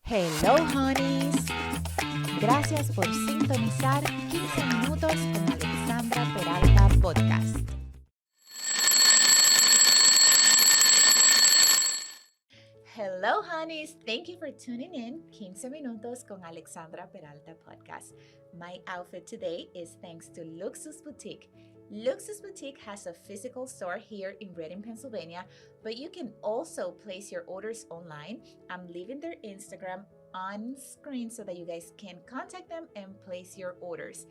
Hello, honeys. Gracias por sintonizar 15 minutos con Alexandra Peralta Podcast. Hello, honeys. Thank you for tuning in 15 Minutos con Alexandra Peralta Podcast. My outfit today is thanks to Luxus Boutique. Luxus Boutique has a physical store here in Reading, Pennsylvania, but you can also place your orders online. I'm leaving their Instagram on screen so that you guys can contact them and place your orders.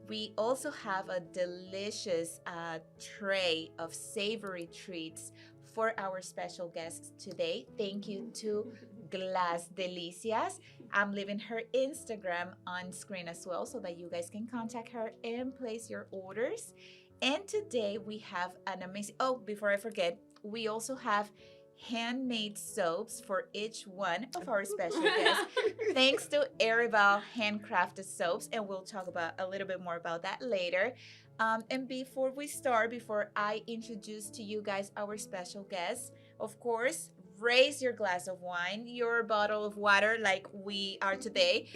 We also have a delicious tray of savory treats for our special guests today. Thank you to Glas Delicias. I'm leaving her Instagram on screen as well so that you guys can contact her and place your orders. And today we have an amazing, before I forget, we also have handmade soaps for each one of our special guests. Thanks to Erival handcrafted soaps, and we'll talk about a little bit more about that later. And before I introduce to you guys our special guests, of course, raise your glass of wine, your bottle of water like we are today.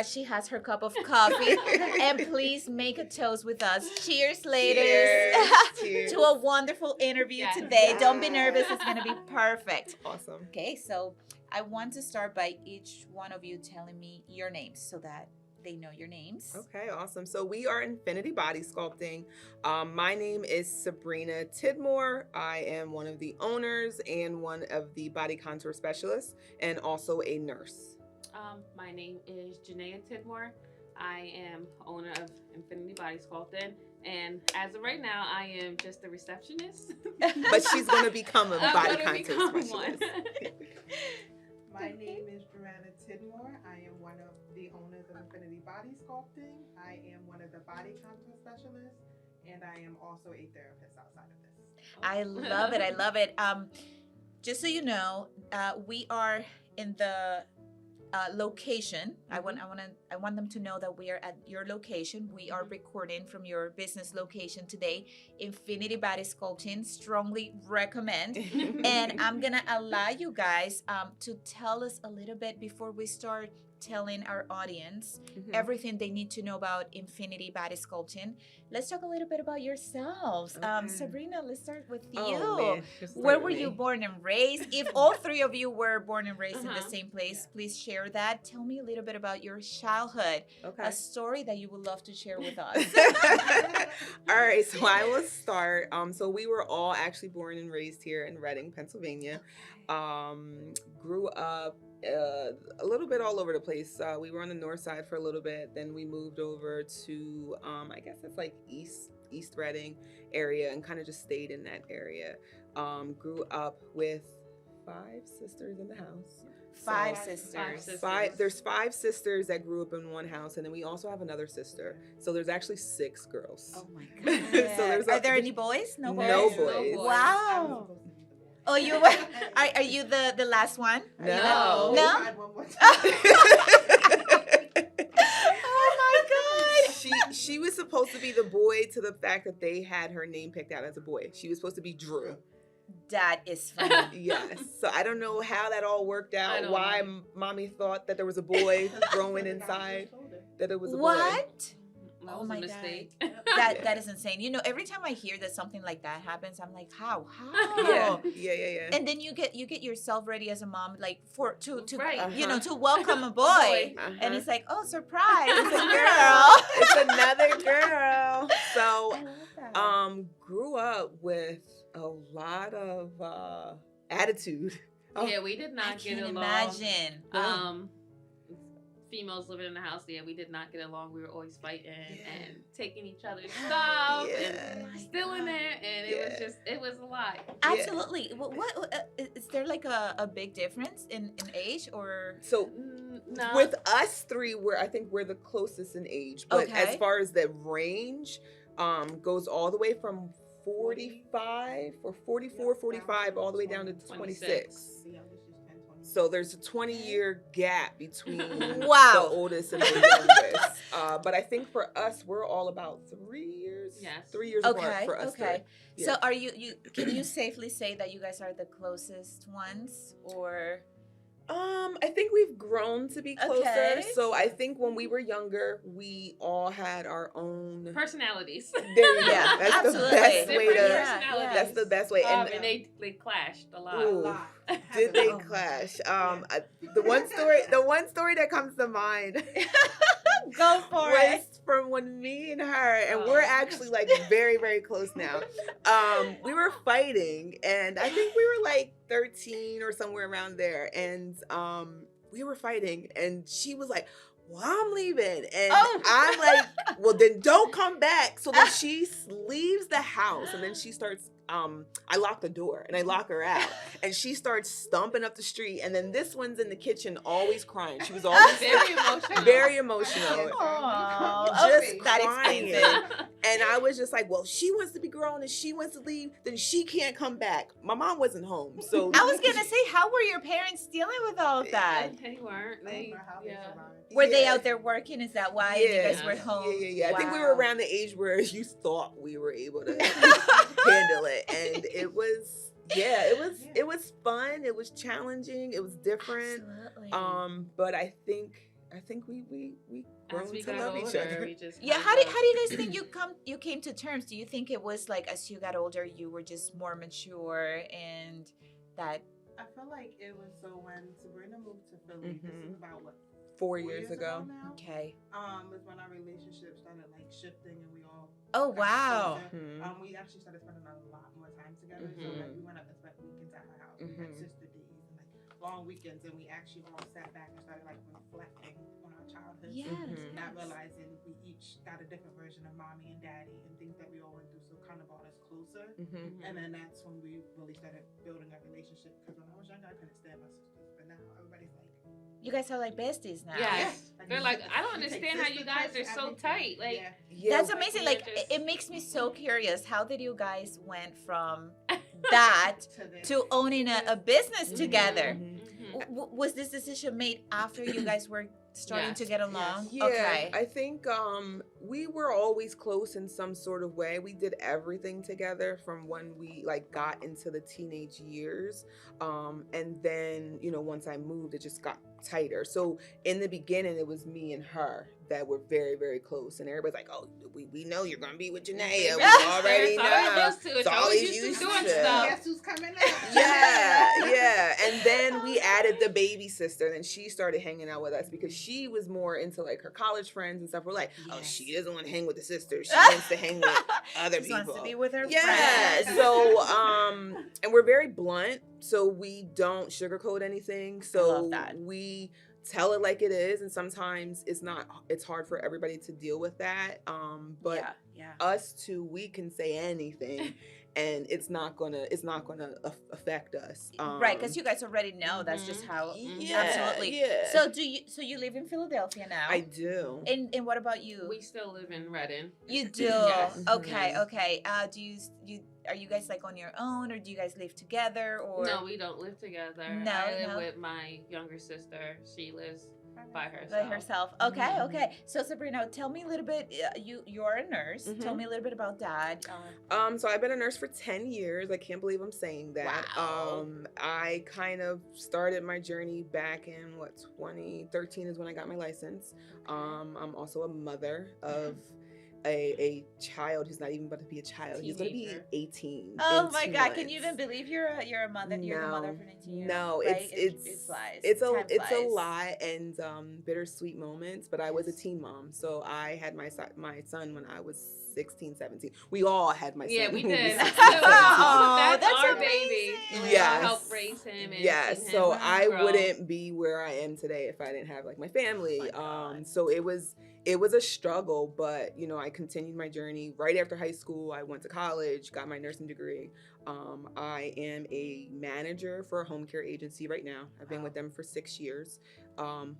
She has her cup of coffee. And please make a toast with us. Cheers, ladies. Cheers. To a wonderful interview today. Yes. Don't be nervous. It's going to be perfect. Awesome. Okay, so I want to start by each one of you telling me your names so that they know your names. Okay, awesome. So we are Infinity Body Sculpting. My name is Sabrina Tidmore. I am one of the owners and one of the body contour specialists and also a nurse. My name is Janaea Tidmore. I am owner of Infinity Body Sculpting. And as of right now, I am just a receptionist. But she's going to become a body contour specialist. One. My name is Joanna Tidmore. I am one of the owners of Infinity Body Sculpting. I am one of the body contour specialists, and I am also a therapist outside of this. I love it. I love it. Just so you know, we are in the location. I want them to know that we are at your location. We are recording from your business location today. Infinity Body Sculpting, strongly recommend. And I'm gonna allow you guys to tell us a little bit before we start telling our audience everything they need to know about Infinity Body Sculpting. Let's talk a little bit about yourselves. Okay. Sabrina, let's start with you. Oh, man. Where were you born and raised? If all three of you were born and raised in the same place, please share that. Tell me a little bit about your childhood, a story that you would love to share with us. All right, so I will start. So we were all actually born and raised here in Reading, Pennsylvania. Grew up a little bit all over the place. We were on the north side for a little bit. Then we moved over to, I guess it's like East Reading area and kind of just stayed in that area. Grew up with 5 sisters in the house. Five sisters. There's 5 sisters that grew up in one house, and then we also have another sister. So there's actually 6 girls. Oh my God. Are there any boys? No boys? No boys. Wow. Oh, you were? Are you the last one? No. No? Oh my God. She was supposed to be the boy to the fact that they had her name picked out as a boy. She was supposed to be Drew. That is funny. Yes. So I don't know how that all worked out. Why mommy thought that there was a boy growing inside. That it was a boy. What? That was a mistake. That is insane. You know, every time I hear that something like that happens, I'm like, how? Yeah. And then you get yourself ready as a mom, like to Right. you know, to welcome a boy. And it's like, oh, surprise, it's a It's girl. another girl. So I love that. grew up with a lot of attitude. Yeah, we did not get along. Imagine. Females living in the house, we did not get along. We were always fighting and taking each other's stuff and stealing it, and it was a lot. Absolutely. What is there like a big difference in age or? So No. with us 3, I think we're the closest in age, but as far as the range goes all the way from 45 or 44, 45 all the way down to 26. So there's a 20-year gap between the oldest and the youngest. But I think for us, we're all about 3 years. Yes. 3 years apart for us. Okay. Yeah. So are you can you safely say that you guys are the closest ones, or I think we've grown to be closer. Okay. So I think when we were younger, we all had our own personalities. There you go. Yeah, That's absolutely. the best way Different to. personalities. That's the best way. And they clashed a lot. Ooh. A lot. Did they Oh. clash? The one story that comes to mind Go for was it. from when me and her, and Oh. we're actually like very, very close now. We were fighting, and I think we were like 13 or somewhere around there, and we were fighting, and she was like, well, I'm leaving. And Oh. I'm like, well, then don't come back. So then she leaves the house, and then she starts, I lock the door and I lock her out, and she starts stomping up the street. And then this one's in the kitchen, always crying. She was always Very emotional. very emotional. Aw, Just that crying. explains it. And I was just like, well, she wants to be grown and she wants to leave, then she can't come back. My mom wasn't home. So I was gonna say, how were your parents dealing with all of that? They weren't. I don't They, know how they yeah. survived. Were they Yeah. out there working? Is that why you guys were home? Yeah. I think we were Wow. around the age where you thought we were able to handle it. And it was fun. It was challenging. It was different. Absolutely. But I think we grown As we to got love each older, other. we just Yeah, kind how do of- you guys think you came to terms? Do you think it was like as you got older, you were just more mature and that? I feel like it was so when Sabrina moved to Philly. This is about what 4 years ago. now. Okay. Was when our relationship started like shifting and we all Oh got wow. closer. Mhm. We actually started spending a lot more time together. So like we went up and spent weekends at her house. We had Mhm. sister days and like long weekends, and we actually all sat back and started like reflecting on our childhood. Yes. Mhm. Not realizing we each got a different version of mommy and daddy and things that we all went through, so it kind of brought us closer. Mhm. And then that's when we really started building a relationship. Because when I was younger, I couldn't stand my sisters, but now everybody's like, You guys are like besties now. Yes. Yeah. They're like, I don't understand how you guys are so tight. Like, yeah. Yeah. That's amazing. we're Like just- it makes me so curious. How did you guys went from that this. to owning a business Mhm. together? Mhm. Was this decision made after you guys were starting to Yes. get along? Yeah, Okay. I think we were always close in some sort of way. We did everything together from when we like got into the teenage years. And then, once I moved, it just got tighter. So in the beginning, it was me and her that were very, very close. And everybody's like, oh, we know you're going to be with Janaea. We already It's know. always used to it. It's It's always always used to used doing to. stuff. Guess who's coming out? Yeah. And then we added the baby sister, and she started hanging out with us because she was more into like her college friends and stuff. We're like, oh, Yes. she doesn't want to hang with the sisters. She wants to hang with other She people. wants to be with her Yeah. friends. So, and we're very blunt, so we don't sugarcoat anything. So love that. we tell it like it is, and sometimes it's hard for everybody to deal with that. But yeah. us two, we can say anything, and it's not gonna affect us. Right, because you guys already know that's just how. Yeah, Absolutely. Yeah. So you live in Philadelphia now? I do. And what about you? We still live in Reading. You do. Yes. Okay. Mhm. Okay. Do you are you guys like on your own, or do you guys live together, or? No, we don't live together. No, I live no. with my younger sister. She lives by herself. By herself. Okay. Mhm. Okay. So Sabrina, tell me a little bit. You're a nurse. Tell Mhm. me a little bit about that. So I've been a nurse for 10 years. I can't believe I'm saying that. Wow. I kind of started my journey back in 2013 is when I got my license. I'm also a mother of a child who's not even about to be a child. He's going to be Teenager. 18. Oh in my 2 God! Can you months. even believe you're a mother? You're the mother No. of an 18-year-old. No, right? it flies. it's a Time it's a flies. lot and bittersweet moments. But I was a teen mom, so I had my son when I was 16, 17. We all had my son. Yeah, we when did. was So 16, 17. Aw, that's our amazing. baby. We Yes. helped raise him. And Yes, seen so him I grow. wouldn't be where I am today if I didn't have like my family. Oh my God. So it was a struggle, but I continued my journey. Right after high school, I went to college, got my nursing degree. I am a manager for a home care agency right now. I've been with them for 6 years.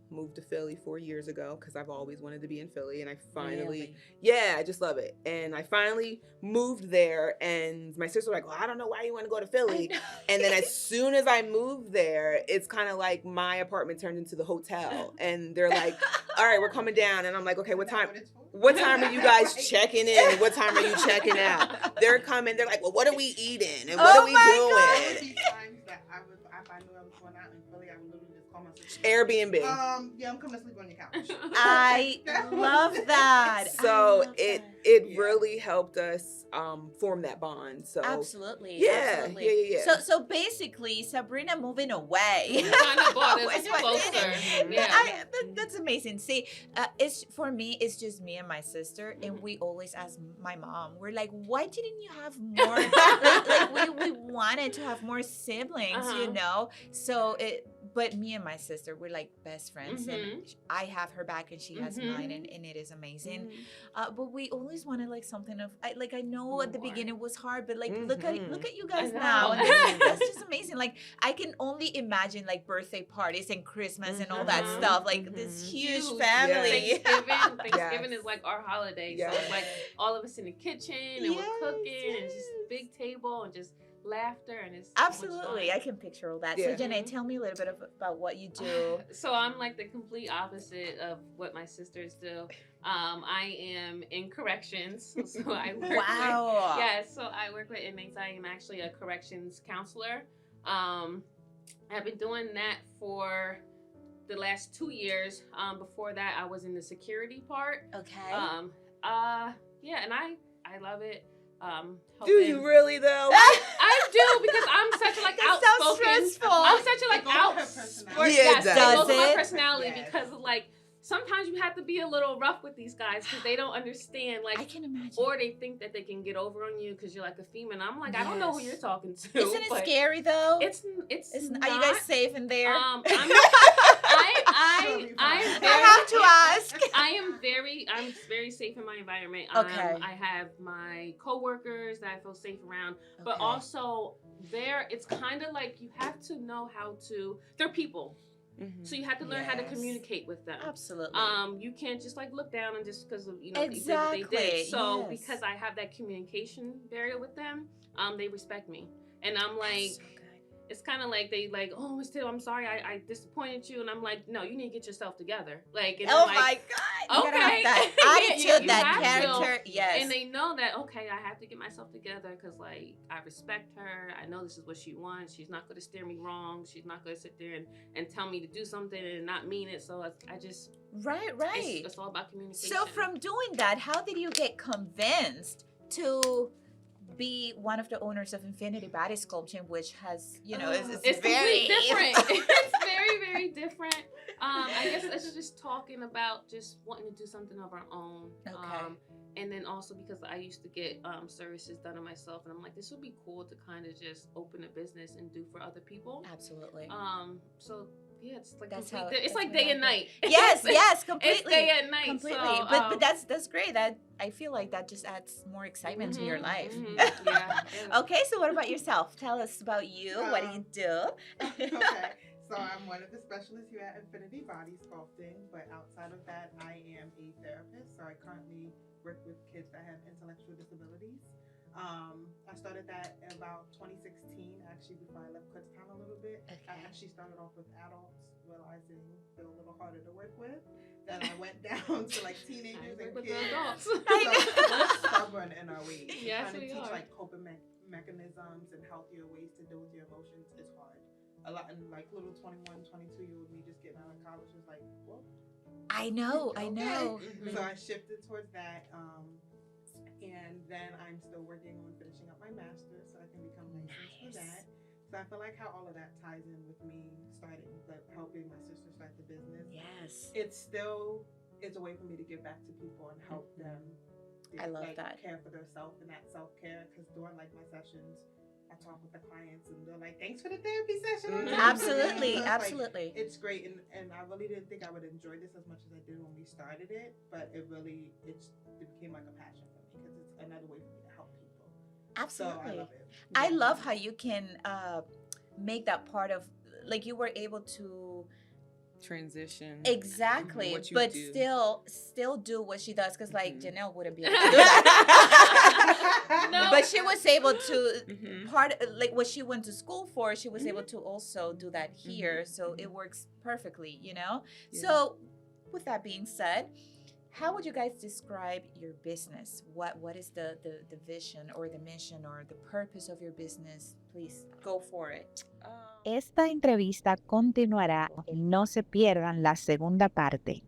Moved to Philly 4 years ago because I've always wanted to be in Philly, and I finally, I just love it. And I finally moved there, and my sister was like, well, I don't know why you want to go to Philly. And then as soon as I moved there, it's kind of like my apartment turned into the hotel, and they're like, all right, we're coming down. And I'm like, okay, what time are you guys checking in? And what time are you checking out? They're coming. They're like, well, what are we eating? And what Oh are we my doing? There would be times that if I knew I was going out in Philly, I would literally just call my sister. Airbnb. Yeah, I'm coming to sleep on your couch. I love that. So I love that. it really helped us form that bond. So Absolutely. yeah, Absolutely. yeah. So basically, Sabrina moving away. Kind of brought us Was what closer. did it. Yeah. That's amazing. See, it's for me. It's just me and my sister, and we always ask my mom. We're like, "Why didn't you have more?" like we wanted to have more siblings, you know. So but me and my sister, we're like best friends, and I have her back, and she has mine, and it is amazing. But we always wanted like something of I know at the beginning it was hard, but like look at you guys now, and that's just amazing. Like I can only imagine like birthday parties and Christmas and all that stuff, like this huge family. Thanksgiving is like our holiday, so it's like all of us in the kitchen and we're cooking and just a big table and just laughter, and it's absolutely I can picture all that. So Janae, tell me a little bit about what you do. So I'm like the complete opposite of what my sisters do. I am in corrections, so I work so I work with inmates. I am actually a corrections counselor. I've been doing that for the last 2 years. Before that I was in the security part. Okay. And I love it. Do you really though? I do, because I'm such a like outspoken. Stressful. I'm such a like outspoken. Yeah, does it? My personality, because like sometimes you have to be a little rough with these guys because they don't understand, like, I can imagine. or they think that they can get over on you because you're like a female. And I'm like, I don't know who you're talking to. Isn't it scary though? It's not. Are you guys safe in there? I have to ask. I'm very safe in my environment. Okay. I have my coworkers that I feel safe around, but also it's kind of like you have to know how to. They're people. So you have to learn how to communicate with them. Absolutely. You can't just like look down and just because of exactly. they did. So because I have that communication barrier with them, they respect me, and I'm like. So it's kind of like they like, oh, still, I'm sorry, I disappointed you, and I'm like, no, you need to get yourself together. Like, and oh like, my God, okay, you gotta have that attitude, you that character, yes. And they know that I have to get myself together because like I respect her. I know this is what she wants. She's not going to steer me wrong. She's not going to sit there and tell me to do something and not mean it. So I just right. It's all about communication. So from doing that, how did you get convinced to be one of the owners of Infinity Body Sculpting, which has, it's very different. It's very, very different. I guess it's just talking about just wanting to do something of our own. Okay. And then also because I used to get services done on myself, and I'm like, this would be cool to kind of just open a business and do for other people. Absolutely. So yeah, it's like it's like day and night. Yes, completely. It's day and night. Completely. So, but that's great. That I feel like that just adds more excitement to your life. Yeah. Okay, so what about yourself? Tell us about you. What do you do? Okay. So I'm one of the specialists here at Infinity Body Sculpting, but outside of that, I am a therapist. So I currently work with kids that have intellectual disabilities. I started that in about 2016, actually, before I left Kutztown a little bit. Okay. I actually started off with adults, realizing they're a little harder to work with. Then I went down to like teenagers and kids. So we're stubborn in our ways. Yes, trying to we teach are. like coping mechanisms and healthier ways to deal with your emotions is hard. A lot, and like little 21, 22-year-old me just getting out of college was like, well, I know. So I shifted towards that. And then I'm still working on finishing up my master's so I can become licensed for that. So I feel like how all of that ties in with me helping my sister start the business. Yes. It's a way for me to give back to people and help them. I love that. Care for themselves and that self-care, because during like my sessions, I talk with the clients and they're like, thanks for the therapy session. Absolutely. So Absolutely. Like, it's great. And I really didn't think I would enjoy this as much as I did when we started it, but it became like a passion for me because it's another way for me to help people. Absolutely. So I love it. I love how you can make that part of, like, you were able to transition exactly, what you but do. still do what she does, because like Janelle wouldn't be able to do that. No. But she was able to like what she went to school for, she was able to also do that here. So it works perfectly, Yeah. So with that being said, how would you guys describe your business? What is the vision or the mission or the purpose of your business? Please go for it. Esta entrevista continuará. No se pierdan la segunda parte.